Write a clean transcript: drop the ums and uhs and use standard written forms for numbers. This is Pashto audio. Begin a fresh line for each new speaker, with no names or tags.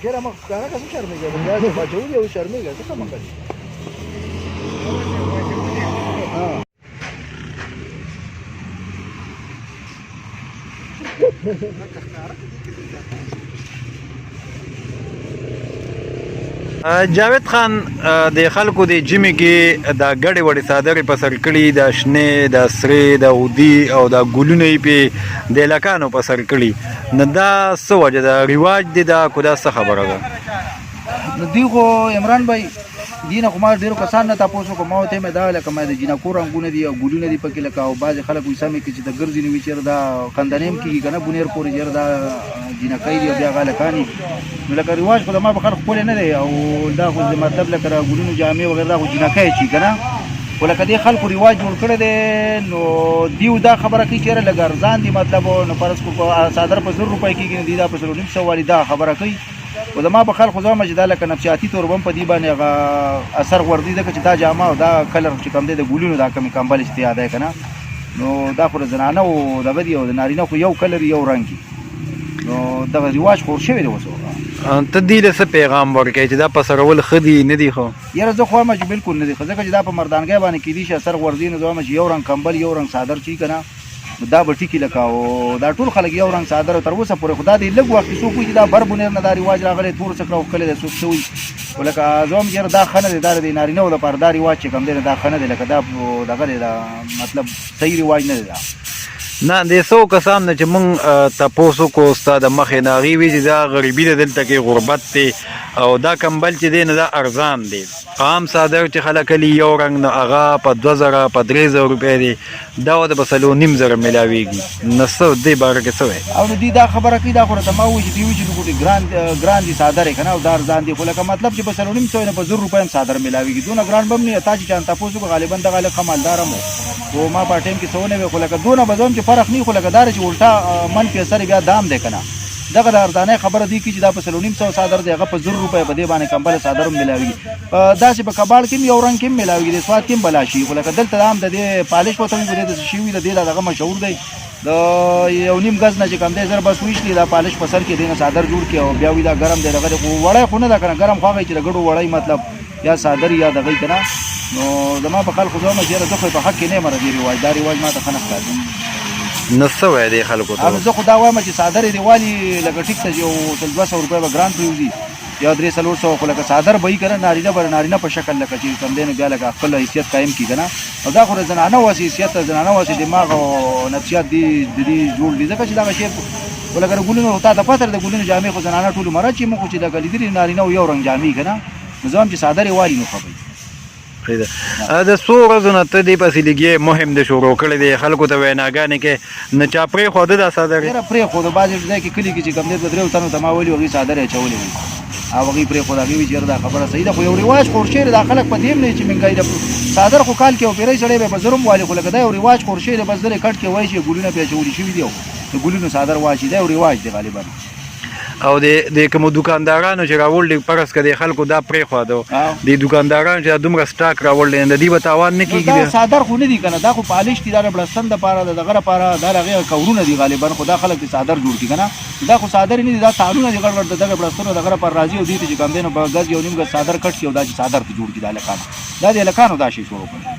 چېرې مخ هغه کس شرمېږي بیا چې باچولي او شرمېږي څه کمه کوي
جاوید خان د خلکو د جیمې کې د ګډې وړې څادرې په سر کړي د شنې د سرې د اودي او د ګلونه یې پې د هلکانو په سر کړي نو دا څه وجه ده رواج دی دا کو دا څه خبره ده
نو دوی خو عمران بھائی دي نه خو ما ډېرو کسان نه تپوس وکړو ما ورته یې دا لکه ما د جینکو رنګونه دي او ګلونه دي پکې لکه او بعضې خلک وایي سمې کې چې د ګرځي نه وي چېرې دا خندنې هم کېږي که نه بونیر پورې چېرې دا جینکۍ دي او بیا هغه هلکان دي نو لکه رواج خو د ما په خلک ښکلی نه دی او دا خو مطلب لکه د ګلونو جامې وغیره دا خو جینکۍ چي که نه خو لکه دې خلکو رواج جوړ کړی دی نو دیو دا خبره کوي چېرې لږ ارزان دي مطلب نو فرض کړو څادر په 1000 روپۍ کېږي نو دوی دا په 950 والي دا خبره کوي و زما په خلکو زما چې دا لکه نفسیاتي طور به هم په دې باندې هغه اثر غورځي ځکه چې دا جامه او دا کلر چې کوم دی د ګلونو دا کمې کمبلې چې ته یاد دی که نه نو دا خو د زنانه او دغه دي او د نارینه خو یو کلر یو رنګ وي نو دغه رواج خور شوی دی اوس
ته دې له څه پیغام ورکوې چې دا په سرول ښه دي نه دي خو
یاره زه خو وایم چې بلکل نه دي ښه ځکه چې دا په مردانګۍ باندې کیدی شي اثر غورځي نو زه وایم چې یو رنګ کمبل یو رنګ څادر چې که نه دا به ټیکي لکه او دا ټول خلک یو رنګ څادر تر اوسه پورې خو دا دی لږ وخت کې څوک وایي چې دا بر بونیر نه دا رواج راغلی تور څکړه وښکلی دی څوک څه وایي خو لکه زه وایم چې یاره دا ښه نه دی دا د نارینهو لپاره دا رواج چې کوم دی دا ښه نه دی لکه دا دغه دی دا مطلب صحیح رواج نه دی دا
نه د څو کسان نه چې مونږ تپوس وکړو ستا د مخې نه هغوی وایي چې دا غریبي ده دلته کې غربت دی او دا کمبل چې دی نه دا ارزان دی عام څادر چې خلک لي یو رنګ نو هغه په 2000 په 3000 روپۍ دی دا د په 3500 میلاویږي نو څه دې باره کې څه وایي
او نو دوی دا خبره کوي دا خو راته ما وایي چې دوی وایي چې لږ ګران دي څادر یې که نه او دا ارزان دي خو لکه مطلب چې په 3500 نه په 1000 روپۍ هم څادر میلاویږي دونه ګران به هم نه تا چې چا تپوس وکړو غالبا دغه هلک ښه مالدار هم و خو ما په ټایم کې څه ونه وی خو لکه دونه به زه هم چې فرق نه وي خو لکه دا چې الټا منفي اثر بیا دام دی که نه دغه د ارزانۍ خبره دی چې دا په 3500 څادر دی هغه په 1000 روپۍ په دې باندې کمبله څادر هم میلاویږي داسې په کباړ کې هم یو رنګ کې هم میلاویږي د سوات کې هم بلا شي خو لکه دلته هم د دې پالش ورته وي په دې داسې شي وي د دې دغه مشهور دی د یو نیم ګز نه چې کم دی زر بس ویشلي دا پالش په سر کې دی نه څادر جوړ کړي او بیا وي دا ګرم دی دغه خو وړی خو نه ده که نه ګرم خو هغه چې د ګډو وړی مطلب یا څادر یا دغه که نه نو زما په خلکو زه وایم چې یاره زه خو په حق کې نه یم دې رواج دا رواج ما ته ښه نه ښکاري
نو څه وایي دې خلکو ته
زه خو دا وایم چې څادر یې دې والي لکه ټیک ته یو 200 روپۍ به ګران پرېوځي یا 300 خو لکه څادر به وي که نه نارینه به نارینه په شکل لکه چې کوم دی نو بیا لکه خپل حیثیت قایم کړي که نه او دا خو د زنانه واسې حیثیت د زنانه واسې دماغ او نفسیات دي د دې جوړ دي ځکه چې دغه شی خو لکه د ګلونو تا ته پته د ګلونو جامې خو زنانه ټول عمره چې موږ خو چې لکه لیدلي نارینه او یو رنګ جامې که نه نو زه وایم چې څادر یې والي نو ښه به
د څو ورځو نه ته دې پسې لګې مهم د شروع کړی دی خلکو ته ویناګانې کې نه چا پرېښوده دا څادر
یاره پرېښوده بعضې ځای کې کلي کې چې کوم دی دوه درېو تنو ته ما ویلي هغوی څادر یې اچولی وي او هغوی پرېښوده هغوی وایي چې یاره دا خبره صحیح ده خو یو رواج خور شوی دی دا خلک په دې هم نه چې مهنګایي ده څادر خو کال کې یو پیری سړی به په 1000 هم والي خو لکه دا یو رواج خور شوی دی بس دلې کټ کې وایي چې ګلونه پرې اچولي شوي دي او د ګلونو څادر واچي دا یو رواج دی غالبا
او د کومو دکاندارانو چې راوړل فرض کړي خلکو دا پرېښوده د دکاندارانو چې دومره سټاک راوړل د دې به تاوان نه کېږي
دا څادر خو نه دي که نه دا خو پالش دي دا د بړستن دپاره د دغه لپاره دا د هغې کورونه دي غالبا خو دا خلک د څادر جوړ کړي که نه دا خو څادر نه دي دا تارونه دي غړ غړ د دغه بړستنو دغه لپاره راځي او دې ته چې کوم دی نو په ګز یو نیم ګز څادر کټ شي او دا چې څادر ته جوړ کړي دا هلکانو دا د هلکانو دا شی شروع کړي